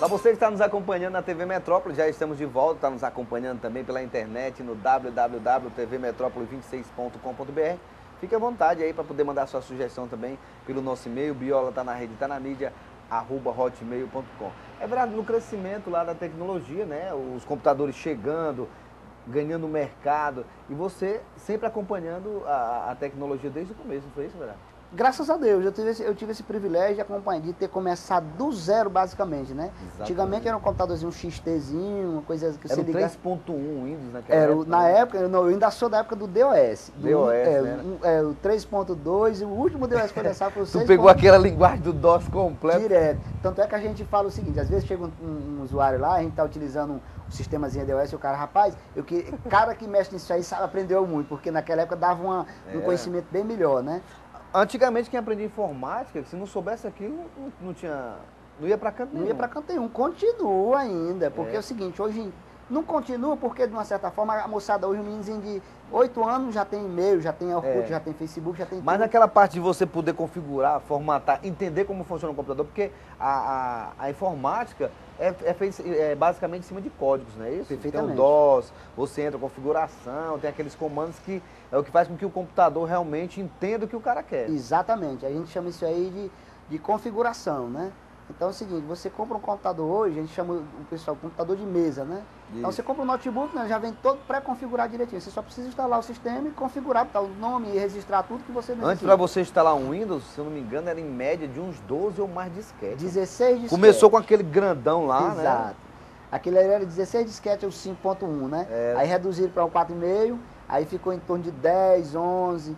Para você que está nos acompanhando na TV Metrópole, já estamos de volta, está nos acompanhando também pela internet no www.tvmetropole26.com.br. Fique à vontade aí para poder mandar sua sugestão também pelo nosso e-mail, Biola tá na rede, tá na mídia, @hotmail.com. É verdade, no crescimento lá da tecnologia, né? Os computadores chegando, ganhando mercado, e você sempre acompanhando a tecnologia desde o começo, não foi isso, verdade? Graças a Deus, eu tive esse privilégio de acompanhar, de ter começado do zero, basicamente, né? Exatamente. Antigamente era um computadorzinho, um XTzinho, uma coisa que era você liga... 3.1 Windows naquela era, época? Na época, eu ainda sou da época do DOS. né? O 3.2 e o último DOS que foi lançado foi o 6. Tu pegou aquela linguagem do DOS completo? Direto. Tanto é que a gente fala o seguinte, às vezes chega um usuário lá, a gente está utilizando um sistemazinho DOS e o cara, rapaz, cara que mexe nisso aí sabe, aprendeu muito, porque naquela época dava um conhecimento bem melhor, né? Antigamente quem aprendia informática, se não soubesse aquilo, não ia para canto nenhum. Não ia para canto nenhum, continua ainda, porque é o seguinte, hoje não continua porque de uma certa forma a moçada hoje, um meninozinho de 8 anos já tem e-mail, já tem Orkut, já tem Facebook, já tem Mas tudo. naquela parte de você poder configurar, formatar, entender como funciona o computador, porque a informática é feita basicamente em cima de códigos, não é isso? Perfeitamente. Tem o DOS, você entra em configuração, tem aqueles comandos que é o que faz com que o computador realmente entenda o que o cara quer. Exatamente, a gente chama isso aí de configuração, né? Então é o seguinte, você compra um computador hoje, a gente chama o pessoal computador de mesa, né? Isso. Então você compra um notebook, né, já vem todo pré-configurado direitinho. Você só precisa instalar o sistema e configurar, botar o nome e registrar tudo que você necessita. Antes, para você instalar um Windows, se eu não me engano, era em média de uns 12 ou mais disquetes. 16 disquetes. Começou com aquele grandão lá, Exato. né? Exato. Aquele era 16 disquetes, o 5.1, né? Aí reduziram para o 4,5, aí ficou em torno de 10, 11.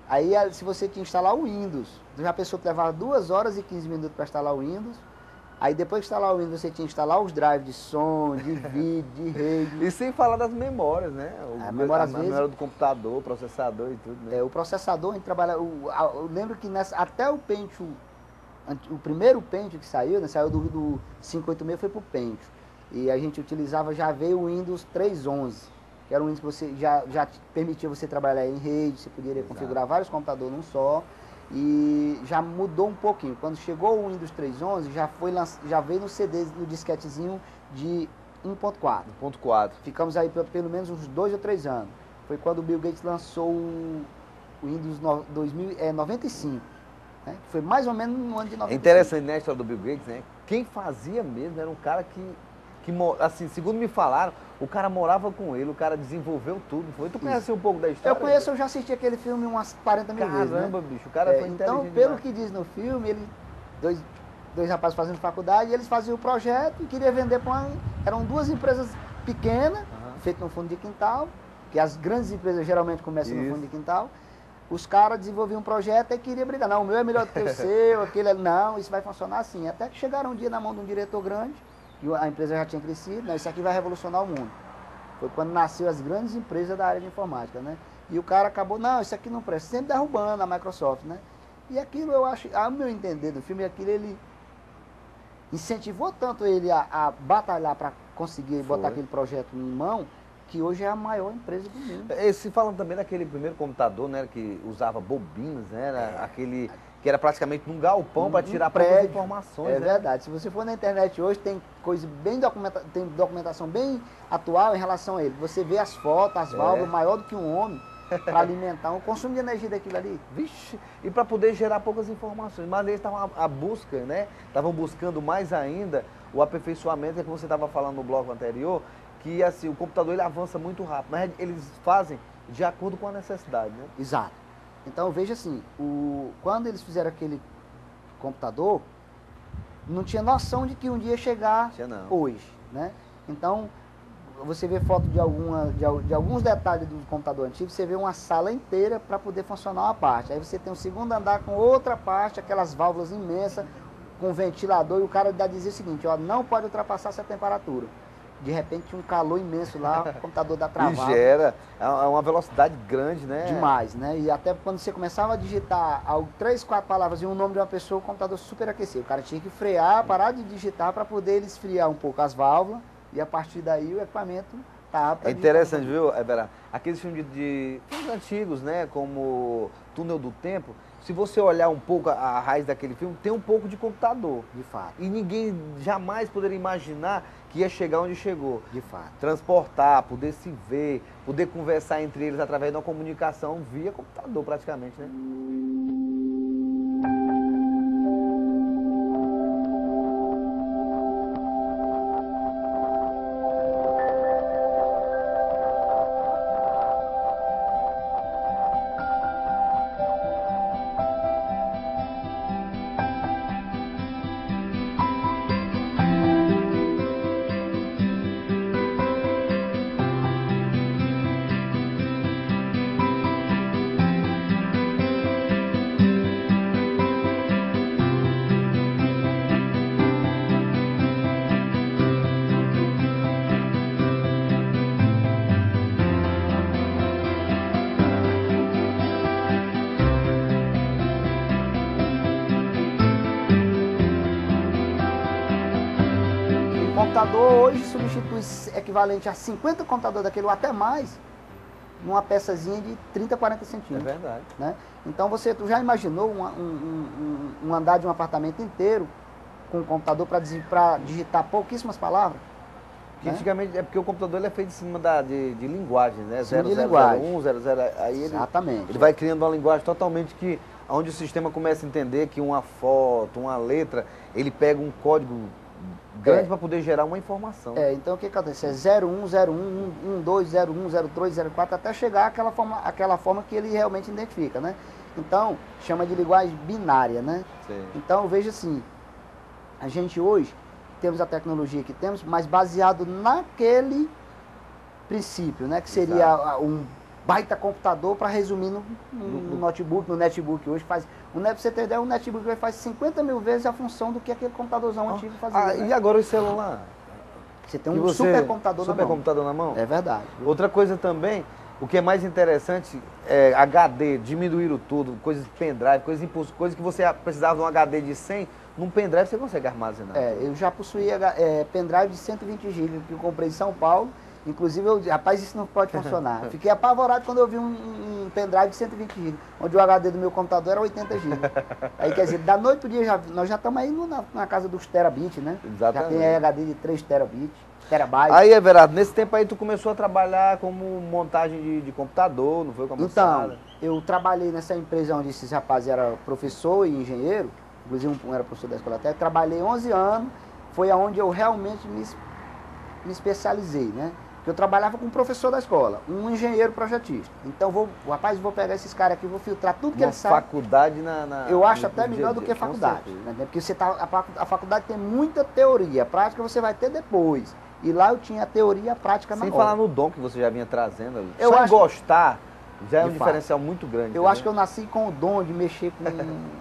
Aí, se você tinha que instalar o Windows, já pensou que levava 2 horas e 15 minutos para instalar o Windows. Aí depois de instalar o Windows, você tinha que instalar os drives de som, de vídeo, de rede. E sem falar das memórias, né? A memória do computador, processador e tudo, né? O processador, a gente trabalha... Eu lembro que até o Pentium, o primeiro Pentium que saiu, né? Saiu do 586, foi pro Pentium. E a gente utilizava, já veio o Windows 3.11, que era um Windows que você já permitia você trabalhar em rede, você poderia configurar vários computadores num só. E já mudou um pouquinho. Quando chegou o Windows 3.11, já veio no CD, no disquetezinho de 1.4. 1.4. Ficamos aí pelo menos uns 2 ou 3 anos. Foi quando o Bill Gates lançou o Windows 95. Né? Foi mais ou menos no ano de 95. É interessante, né, a história do Bill Gates, né? Quem fazia mesmo era um cara que assim, segundo me falaram, o cara morava com ele, o cara desenvolveu tudo. Foi? Tu conhece um pouco da história? Eu conheço, eu já assisti aquele filme umas 40 mil vezes. Caramba, bicho, o cara foi então, inteligente pelo demais. que diz no filme, dois rapazes fazendo faculdade, eles faziam o projeto e queriam vender para eram 2 empresas pequenas, feitas no fundo de quintal, que as grandes empresas geralmente começam no fundo de quintal. Os caras desenvolviam um projeto e queriam brigar. Não, o meu é melhor do que o seu, aquele não, isso vai funcionar assim. Até que chegaram um dia na mão de um diretor grande, e a empresa já tinha crescido, não, isso aqui vai revolucionar o mundo. Foi quando nasceu as grandes empresas da área de informática, né? E o cara acabou, não, isso aqui não presta, sempre derrubando a Microsoft, né? E aquilo eu acho, ao meu entender do filme, aquilo ele incentivou tanto ele a batalhar para conseguir botar aquele projeto em mão, que hoje é a maior empresa do mundo. Se falam também daquele primeiro computador, né, que usava bobinas, né, aquele que era praticamente num galpão para tirar poucas informações. É verdade. Se você for na internet hoje, tem coisa bem tem documentação bem atual em relação a ele. Você vê as fotos, as válvulas, maior do que um homem, para alimentar o consumo de energia daquilo ali. Vixe, e para poder gerar poucas informações. Mas eles estavam à busca, né? Estavam buscando mais ainda o aperfeiçoamento, que você estava falando no bloco anterior, que assim, o computador ele avança muito rápido, mas eles fazem de acordo com a necessidade, né? Exato. Então veja assim, quando eles fizeram aquele computador, não tinha noção de que um dia ia chegar hoje, né? Então, você vê foto de alguns detalhes do computador antigo, você vê uma sala inteira para poder funcionar uma parte. Aí você tem um segundo andar com outra parte, aquelas válvulas imensas, com ventilador, e o cara dizia o seguinte, ó, não pode ultrapassar essa temperatura. De repente um calor imenso lá, o computador dá travado. E gera, é uma velocidade grande, né? Demais, né? E até quando você começava a digitar 3, 4 palavras e um nome de uma pessoa, o computador superaquecia. O cara tinha que frear, parar de digitar para poder ele esfriar um pouco as válvulas e a partir daí o equipamento tá apta. É interessante, viu, Everardo? Aqueles filmes filmes antigos, né, como Túnel do Tempo, se você olhar um pouco a raiz daquele filme, tem um pouco de computador. De fato. E ninguém jamais poderia imaginar que ia chegar onde chegou. De fato. Transportar, poder se ver, poder conversar entre eles através de uma comunicação via computador, praticamente, né? O computador hoje substitui equivalente a 50 computadores daquele ou até mais, numa peçazinha de 30, 40 É centímetros. verdade. Né? Então tu já imaginou um andar de um apartamento inteiro com um computador para digitar pouquíssimas palavras? Que Né? antigamente, é porque o computador ele é feito em cima de linguagem, né? Cima de 0001, 00, aí Exatamente. ele vai criando uma linguagem totalmente onde o sistema começa a entender que uma foto, uma letra, ele pega um código grande para poder gerar uma informação. Então o que acontece? É 01, 01, 12, 01, 03, 04, até chegar àquela forma que ele realmente identifica, né? Então, chama de linguagem binária, né? Sim. Então, veja assim, a gente hoje temos a tecnologia que temos, mas baseado naquele princípio, né? Que seria um baita computador para resumir no notebook, no netbook hoje faz. Pra você ter ideia, um netbook hoje faz 50 mil vezes a função do que aquele computadorzão antigo fazia. Né? E agora o celular? Você tem um supercomputador na mão. Supercomputador na mão? É verdade. Outra coisa também, o que é mais interessante é HD, diminuíram tudo, coisas de pendrive, coisas que você precisava de um HD de 100, num pendrive você consegue armazenar. Eu já possuía pendrive de 120 GB que eu comprei em São Paulo. Inclusive, rapaz, isso não pode funcionar. Fiquei apavorado quando eu vi um pendrive de 120 GB, onde o HD do meu computador era 80 GB. Aí, quer dizer, da noite pro dia, nós já estamos aí na casa dos terabits, né? Exatamente. Já tem HD de 3 terabytes. Aí, Everardo, nesse tempo aí tu começou a trabalhar como montagem de computador, não foi? Como Então, eu trabalhei nessa empresa onde esses rapazes eram professor e engenheiro, inclusive um era professor da escola técnica, trabalhei 11 anos, foi aonde eu realmente me especializei, né? Eu trabalhava com um professor da escola, um engenheiro projetista. Então, vou pegar esses caras aqui, vou filtrar tudo que eles sabem. Faculdade Eu acho até melhor do que faculdade. Né? Porque a faculdade tem muita teoria, a prática você vai ter depois. E lá eu tinha a teoria e a prática na hora. Sem falar no dom que você já vinha trazendo. Eu Só acho... gostar já é um De diferencial muito grande. Eu acho que eu nasci com o dom de mexer com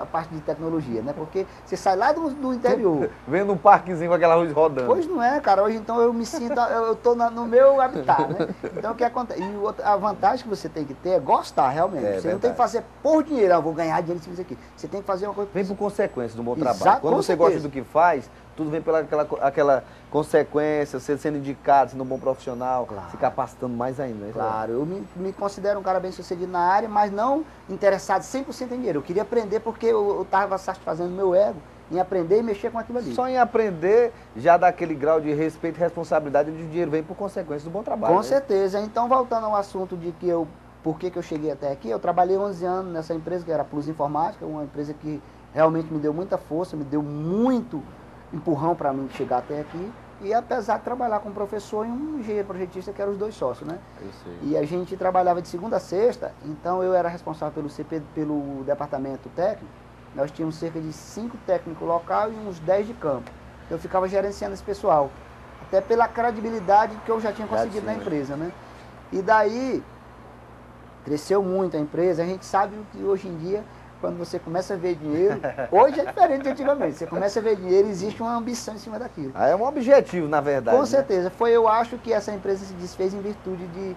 a parte de tecnologia, né? Porque você sai lá do interior. Vendo um parquezinho com aquela luz rodando. Pois não é, cara. Hoje então eu me sinto, eu tô no meu habitat, né? Então o que acontece? E a vantagem que você tem que ter é gostar realmente. Você não tem que fazer por dinheiro, eu vou ganhar dinheiro em cima disso aqui. Você tem que fazer uma coisa. Vem por consequência do bom trabalho. Exato, Quando você gosta do que faz, tudo vem pela aquela consequência, você sendo indicado, sendo um bom profissional, Claro. se capacitando mais ainda. Né? Claro, eu me considero um cara bem sucedido na área, mas não interessado 100% em dinheiro. Eu queria aprender porque eu estava satisfazendo meu ego em aprender e mexer com aquilo ali. Só em aprender já dá aquele grau de respeito e responsabilidade onde o dinheiro vem por consequência do bom trabalho. Com né? certeza. Então, voltando ao assunto de que por que eu cheguei até aqui, eu trabalhei 11 anos nessa empresa que era a Plus Informática, uma empresa que realmente me deu muita força, me deu muito empurrão para mim chegar até aqui. E apesar de trabalhar com um professor e um engenheiro projetista, que eram os dois sócios, né? E a gente trabalhava de segunda a sexta, então eu era responsável pelo departamento técnico. Nós tínhamos cerca de 5 técnicos locais e uns 10 de campo. Eu ficava gerenciando esse pessoal, até pela credibilidade que eu já tinha conseguido na empresa, né? E daí, cresceu muito a empresa. A gente sabe que hoje em dia, quando você começa a ver dinheiro, hoje é diferente de antigamente, você começa a ver dinheiro, existe uma ambição em cima daquilo. É um objetivo, na verdade. Com certeza. Eu acho que essa empresa se desfez em virtude de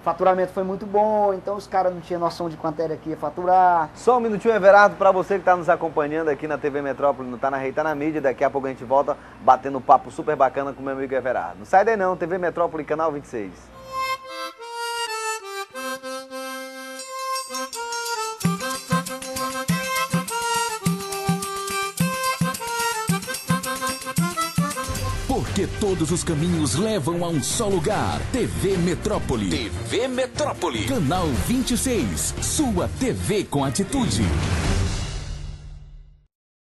faturamento foi muito bom, então os caras não tinham noção de quanto era que ia faturar. Só um minutinho, Everardo, para você que está nos acompanhando aqui na TV Metrópole, não Tá na Rede, Tá na Mídia. Daqui a pouco a gente volta batendo um papo super bacana com o meu amigo Everardo. Não sai daí não, TV Metrópole, canal 26. Porque todos os caminhos levam a um só lugar. TV Metrópole. TV Metrópole. Canal 26. Sua TV com atitude.